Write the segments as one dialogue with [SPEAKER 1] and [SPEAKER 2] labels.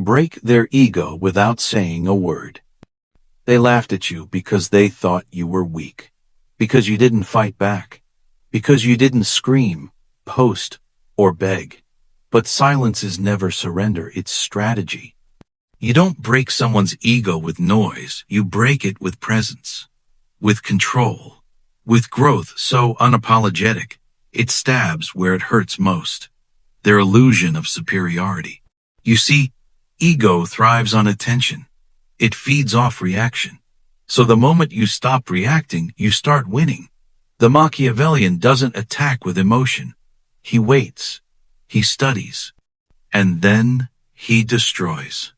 [SPEAKER 1] Break their ego without saying a word. They laughed at you because they thought you were weak, because you didn't fight back, because you didn't scream, post, or beg. But silence is never surrender, it's strategy. You don't break someone's ego with noise, you break it with presence, with control, with growth so unapologetic, it stabs where it hurts most. Their illusion of superiority. You see, ego thrives on attention. It feeds off reaction. So the moment you stop reacting, you start winning. The Machiavellian doesn't attack with emotion. He waits. He studies. And then he destroys.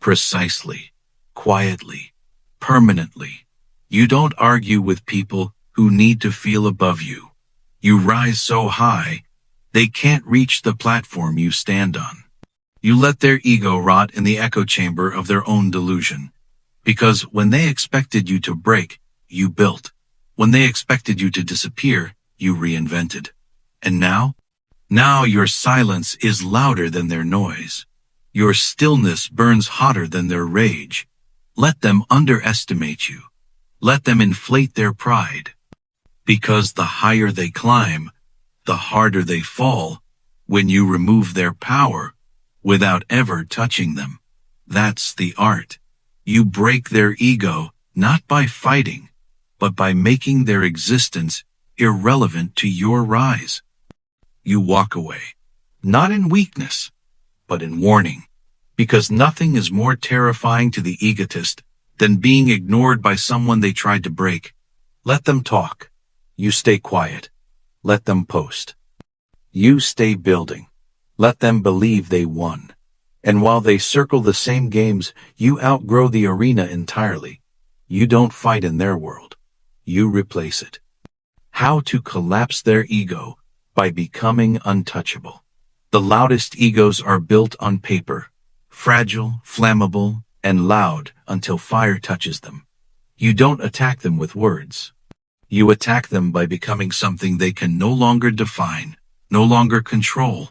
[SPEAKER 1] Precisely. Quietly. Permanently. You don't argue with people who need to feel above you. You rise so high, they can't reach the platform you stand on. You let their ego rot in the echo chamber of their own delusion. Because when they expected you to break, you built. When they expected you to disappear, you reinvented. And now? Now your silence is louder than their noise. Your stillness burns hotter than their rage. Let them underestimate you. Let them inflate their pride. Because the higher they climb, the harder they fall when you remove their power without ever touching them. That's the art. You break their ego not by fighting, but by making their existence irrelevant to your rise. You walk away, not in weakness, but in warning, because nothing is more terrifying to the egotist than being ignored by someone they tried to break. Let them talk. You stay quiet. Let them post. You stay building. Let them believe they won. And while they circle the same games, you outgrow the arena entirely. You don't fight in their world. You replace it. How to collapse their ego? By becoming untouchable. The loudest egos are built on paper, fragile, flammable, and loud until fire touches them. You don't attack them with words. You attack them by becoming something they can no longer define, no longer control,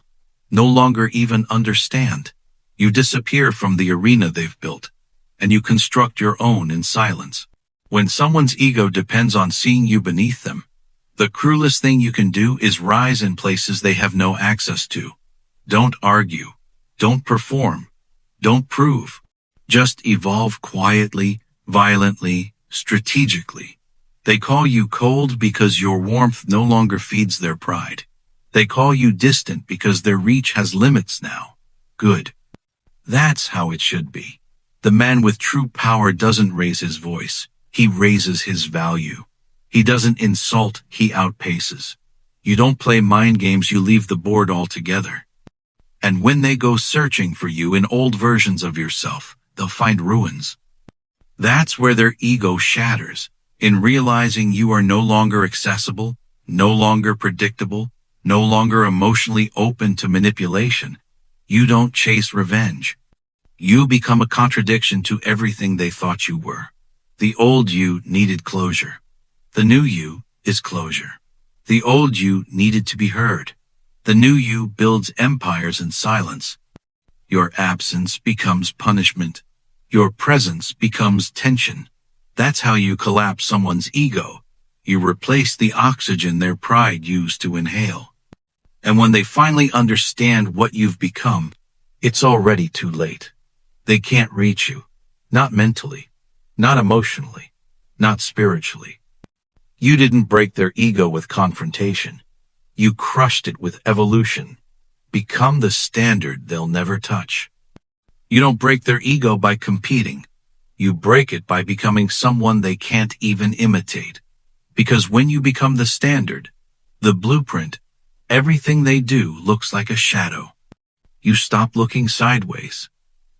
[SPEAKER 1] no longer even understand. You disappear from the arena they've built, and you construct your own in silence. When someone's ego depends on seeing you beneath them, the cruelest thing you can do is rise in places they have no access to. Don't argue. Don't perform. Don't prove. Just evolve quietly, violently, strategically. They call you cold because your warmth no longer feeds their pride. They call you distant because their reach has limits now. Good. That's how it should be. The man with true power doesn't raise his voice. He raises his value. He doesn't insult, he outpaces. You don't play mind games, you leave the board altogether. And when they go searching for you in old versions of yourself, they'll find ruins. That's where their ego shatters, in realizing you are no longer accessible, no longer predictable, no longer emotionally open to manipulation. You don't chase revenge. You become a contradiction to everything they thought you were. The old you needed closure. The new you is closure. The old you needed to be heard. The new you builds empires in silence. Your absence becomes punishment. Your presence becomes tension. That's how you collapse someone's ego. You replace the oxygen their pride used to inhale. And when they finally understand what you've become, it's already too late. They can't reach you. Not mentally. Not emotionally. Not spiritually. You didn't break their ego with confrontation. You crushed it with evolution. Become the standard they'll never touch. You don't break their ego by competing. You break it by becoming someone they can't even imitate. Because when you become the standard, the blueprint, everything they do looks like a shadow. You stop looking sideways.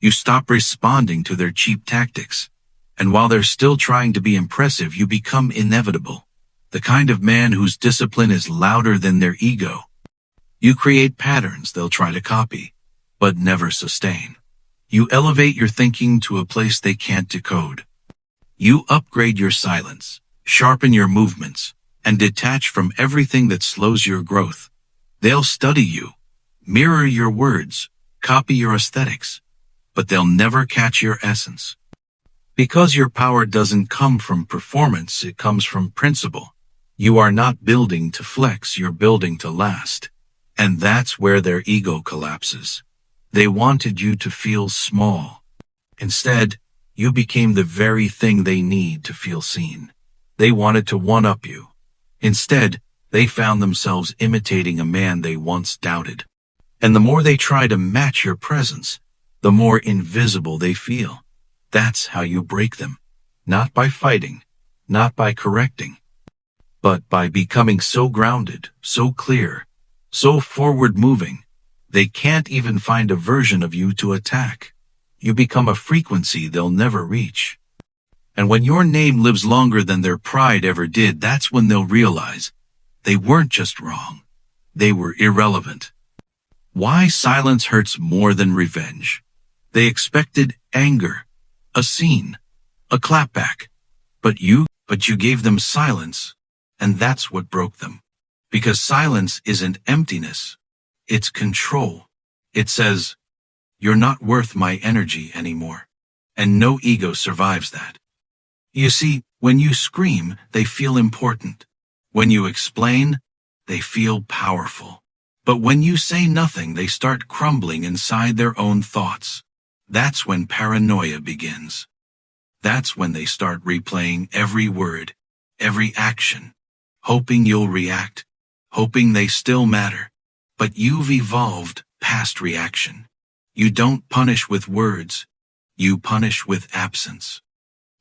[SPEAKER 1] You stop responding to their cheap tactics. And while they're still trying to be impressive, you become inevitable. The kind of man whose discipline is louder than their ego. You create patterns they'll try to copy, but never sustain. You elevate your thinking to a place they can't decode. You upgrade your silence, sharpen your movements, and detach from everything that slows your growth. They'll study you, mirror your words, copy your aesthetics, but they'll never catch your essence. Because your power doesn't come from performance, it comes from principle. You are not building to flex, you're building to last. And that's where their ego collapses. They wanted you to feel small. Instead, you became the very thing they need to feel seen. They wanted to one-up you. Instead, they found themselves imitating a man they once doubted. And the more they try to match your presence, the more invisible they feel. That's how you break them. Not by fighting, not by correcting, but by becoming so grounded, so clear, so forward-moving, they can't even find a version of you to attack. You become a frequency they'll never reach. And when your name lives longer than their pride ever did, that's when they'll realize they weren't just wrong. They were irrelevant. Why silence hurts more than revenge? They expected anger, a scene, a clapback. But you gave them silence, and that's what broke them. Because silence isn't emptiness. It's control. It says, you're not worth my energy anymore. And no ego survives that. You see, when you scream, they feel important. When you explain, they feel powerful. But when you say nothing, they start crumbling inside their own thoughts. That's when paranoia begins. That's when they start replaying every word, every action, hoping you'll react, hoping they still matter. But you've evolved past reaction. You don't punish with words. You punish with absence.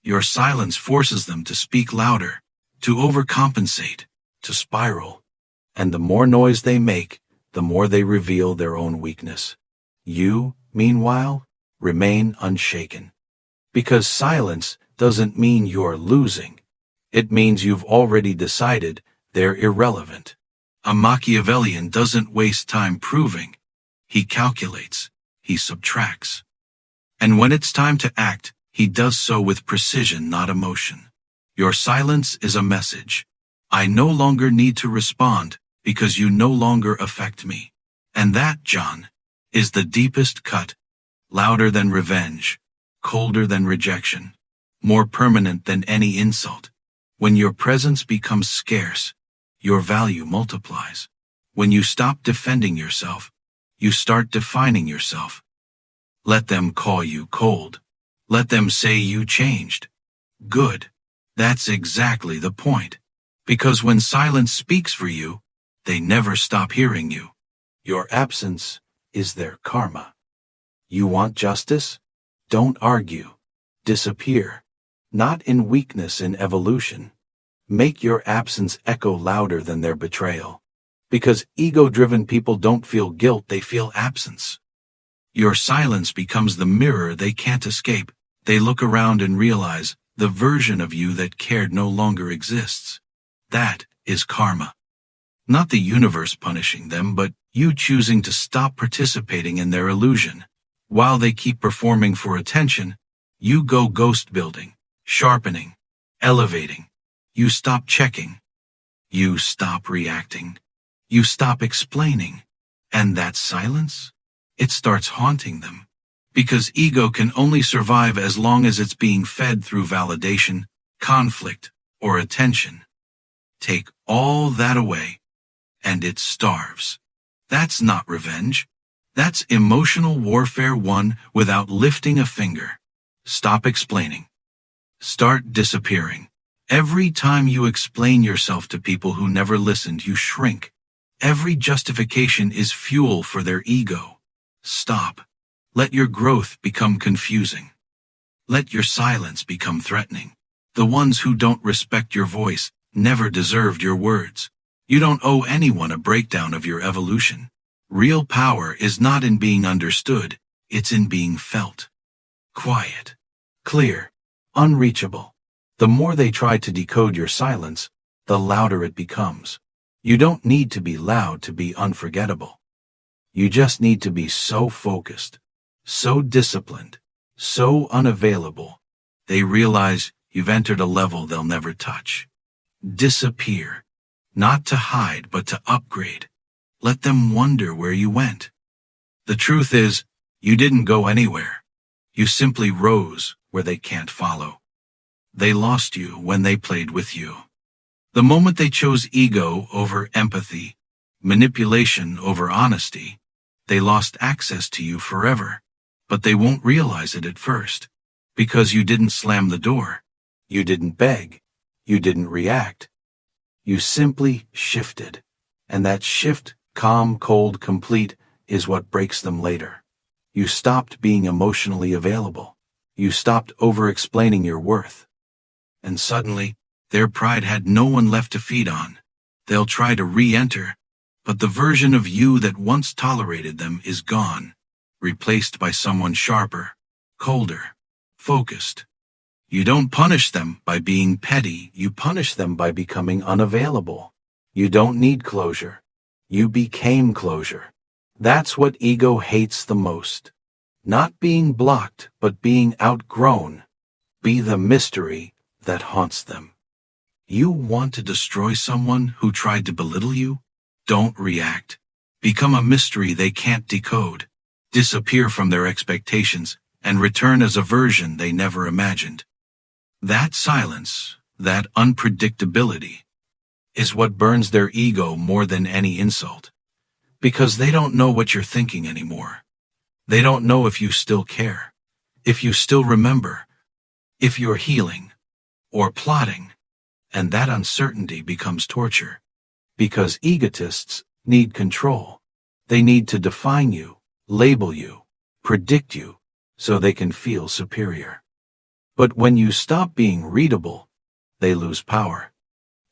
[SPEAKER 1] Your silence forces them to speak louder, to overcompensate, to spiral. And the more noise they make, the more they reveal their own weakness. You, meanwhile, remain unshaken. Because silence doesn't mean you're losing. It means you've already decided they're irrelevant. A Machiavellian doesn't waste time proving. He calculates. He subtracts. And when it's time to act, he does so with precision, not emotion. Your silence is a message. I no longer need to respond because you no longer affect me. And that, John, is the deepest cut, louder than revenge, colder than rejection, more permanent than any insult. When your presence becomes scarce, your value multiplies. When you stop defending yourself, you start defining yourself. Let them call you cold. Let them say you changed. Good. That's exactly the point. Because when silence speaks for you, they never stop hearing you. Your absence is their karma. You want justice? Don't argue. Disappear. Not in weakness, in evolution. Make your absence echo louder than their betrayal. Because ego-driven people don't feel guilt, they feel absence. Your silence becomes the mirror they can't escape. They look around and realize the version of you that cared no longer exists. That is karma. Not the universe punishing them, but you choosing to stop participating in their illusion. While they keep performing for attention, you go ghost building, sharpening, elevating. You stop checking. You stop reacting. You stop explaining. And that silence? It starts haunting them. Because ego can only survive as long as it's being fed through validation, conflict, or attention. Take all that away, and it starves. That's not revenge. That's emotional warfare won without lifting a finger. Stop explaining. Start disappearing. Every time you explain yourself to people who never listened, you shrink. Every justification is fuel for their ego. Stop. Let your growth become confusing. Let your silence become threatening. The ones who don't respect your voice never deserved your words. You don't owe anyone a breakdown of your evolution. Real power is not in being understood, it's in being felt. Quiet. Clear. Unreachable. The more they try to decode your silence, the louder it becomes. You don't need to be loud to be unforgettable. You just need to be so focused, so disciplined, so unavailable. They realize you've entered a level they'll never touch. Disappear. Not to hide, but to upgrade. Let them wonder where you went. The truth is, you didn't go anywhere. You simply rose where they can't follow. They lost you when they played with you. The moment they chose ego over empathy, manipulation over honesty, they lost access to you forever. But they won't realize it at first, because you didn't slam the door. You didn't beg. You didn't react. You simply shifted. And that shift, calm, cold, complete, is what breaks them later. You stopped being emotionally available. You stopped over-explaining your worth. And suddenly, their pride had no one left to feed on. They'll try to re-enter, but the version of you that once tolerated them is gone, replaced by someone sharper, colder, focused. You don't punish them by being petty, you punish them by becoming unavailable. You don't need closure. You became closure. That's what ego hates the most. Not being blocked, but being outgrown. Be the mystery that haunts them. You want to destroy someone who tried to belittle you? Don't react. Become a mystery they can't decode. Disappear from their expectations and return as a version they never imagined. That silence, that unpredictability, is what burns their ego more than any insult. Because they don't know what you're thinking anymore. They don't know if you still care, if you still remember, if you're healing or plotting. And that uncertainty becomes torture. Because egotists need control. They need to define you, label you, predict you, so they can feel superior. But when you stop being readable, they lose power.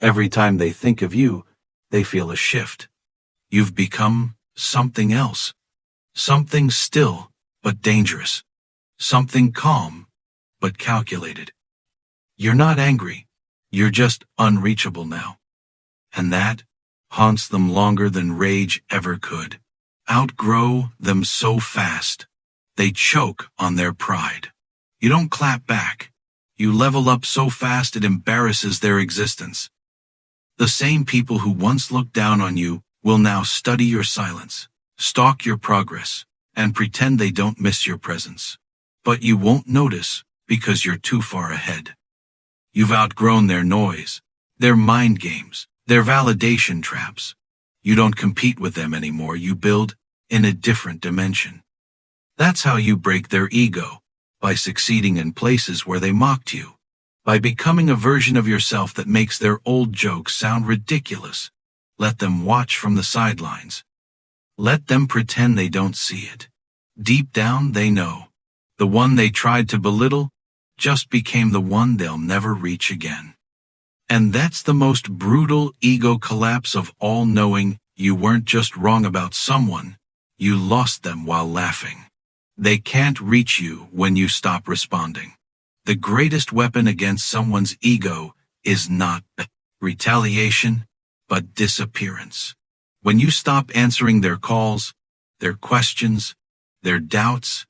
[SPEAKER 1] Every time they think of you, they feel a shift. You've become something else. Something still, but dangerous. Something calm, but calculated. You're not angry. You're just unreachable now. And that haunts them longer than rage ever could. Outgrow them so fast, they choke on their pride. You don't clap back. You level up so fast it embarrasses their existence. The same people who once looked down on you will now study your silence, stalk your progress, and pretend they don't miss your presence. But you won't notice because you're too far ahead. You've outgrown their noise, their mind games, their validation traps. You don't compete with them anymore. You build in a different dimension. That's how you break their ego, by succeeding in places where they mocked you, by becoming a version of yourself that makes their old jokes sound ridiculous. Let them watch from the sidelines. Let them pretend they don't see it. Deep down, they know. The one they tried to belittle just became the one they'll never reach again. And that's the most brutal ego collapse of all, knowing you weren't just wrong about someone, you lost them while laughing. They can't reach you when you stop responding. The greatest weapon against someone's ego is not retaliation, but disappearance. When you stop answering their calls, their questions, their doubts,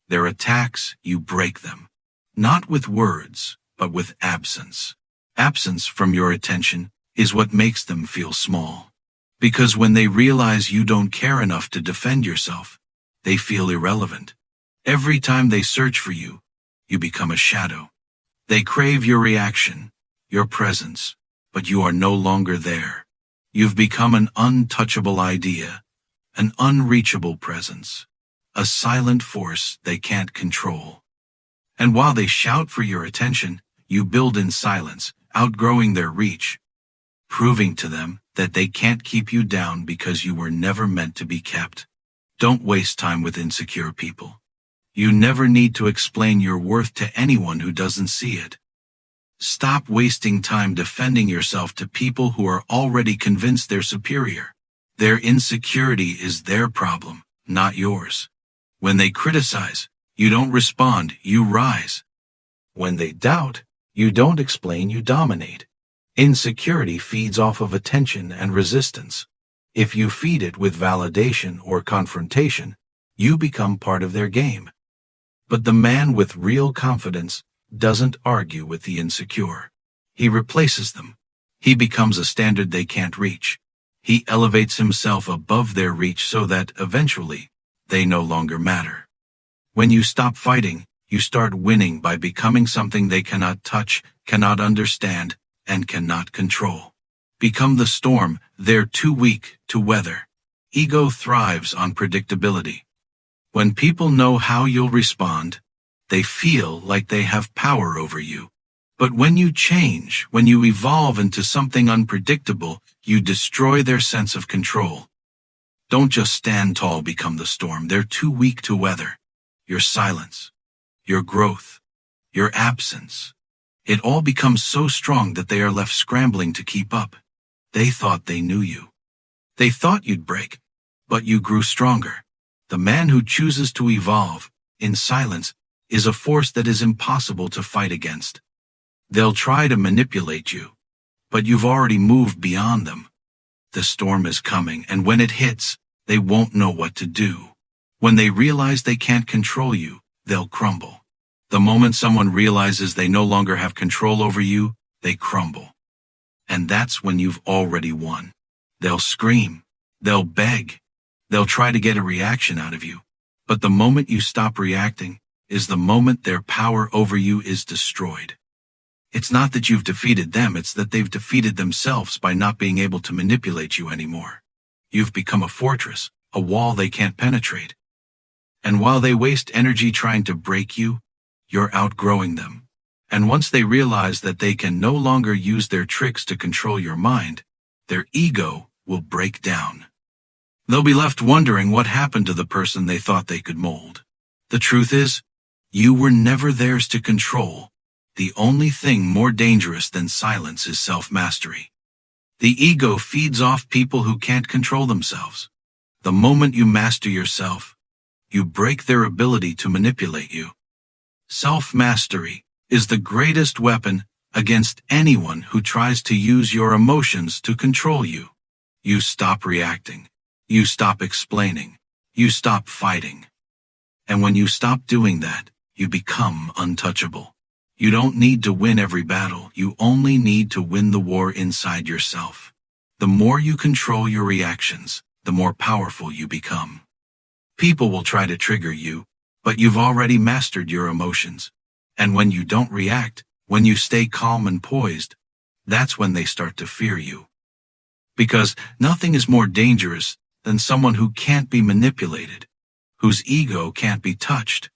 [SPEAKER 1] their attacks, you break them. Not with words, but with absence. Absence from your attention is what makes them feel small. Because when they realize you don't care enough to defend yourself, they feel irrelevant. Every time they search for you, you become a shadow. They crave your reaction, your presence, but you are no longer there. You've become an untouchable idea, an unreachable presence, a silent force they can't control. And while they shout for your attention, you build in silence, outgrowing their reach, proving to them that they can't keep you down because you were never meant to be kept. Don't waste time with insecure people. You never need to explain your worth to anyone who doesn't see it. Stop wasting time defending yourself to people who are already convinced they're superior. Their insecurity is their problem, not yours. When they criticize, you don't respond, you rise. When they doubt, you don't explain, you dominate. Insecurity feeds off of attention and resistance. If you feed it with validation or confrontation, you become part of their game. But the man with real confidence doesn't argue with the insecure. He replaces them. He becomes a standard they can't reach. He elevates himself above their reach so that, eventually, they no longer matter. When you stop fighting, You start winning by becoming something they cannot touch, cannot understand, and cannot control. Become the storm they're too weak to weather. Ego thrives on predictability. When people know how you'll respond, they feel like they have power over you. But when you change, when you evolve into something unpredictable, you destroy their sense of control. Don't just stand tall, become the storm they're too weak to weather. Your silence, your growth, your absence. It all becomes so strong that they are left scrambling to keep up. They thought they knew you. They thought you'd break, but you grew stronger. The man who chooses to evolve, in silence, is a force that is impossible to fight against. They'll try to manipulate you, but you've already moved beyond them. The storm is coming, and when it hits, they won't know what to do. When they realize they can't control you, they'll crumble. The moment someone realizes they no longer have control over you, they crumble. And that's when you've already won. They'll scream. They'll beg. They'll try to get a reaction out of you. But the moment you stop reacting is the moment their power over you is destroyed. It's not that you've defeated them, it's that they've defeated themselves by not being able to manipulate you anymore. You've become a fortress, a wall they can't penetrate. And while they waste energy trying to break you, you're outgrowing them. And once they realize that they can no longer use their tricks to control your mind, their ego will break down. They'll be left wondering what happened to the person they thought they could mold. The truth is, you were never theirs to control. The only thing more dangerous than silence is self-mastery. The ego feeds off people who can't control themselves. The moment you master yourself, you break their ability to manipulate you. Self-mastery is the greatest weapon against anyone who tries to use your emotions to control you. You stop reacting. You stop explaining. You stop fighting. And when you stop doing that, you become untouchable. You don't need to win every battle. You only need to win the war inside yourself. The more you control your reactions, the more powerful you become. People will try to trigger you, but you've already mastered your emotions. And when you don't react, when you stay calm and poised, that's when they start to fear you. Because nothing is more dangerous than someone who can't be manipulated, whose ego can't be touched,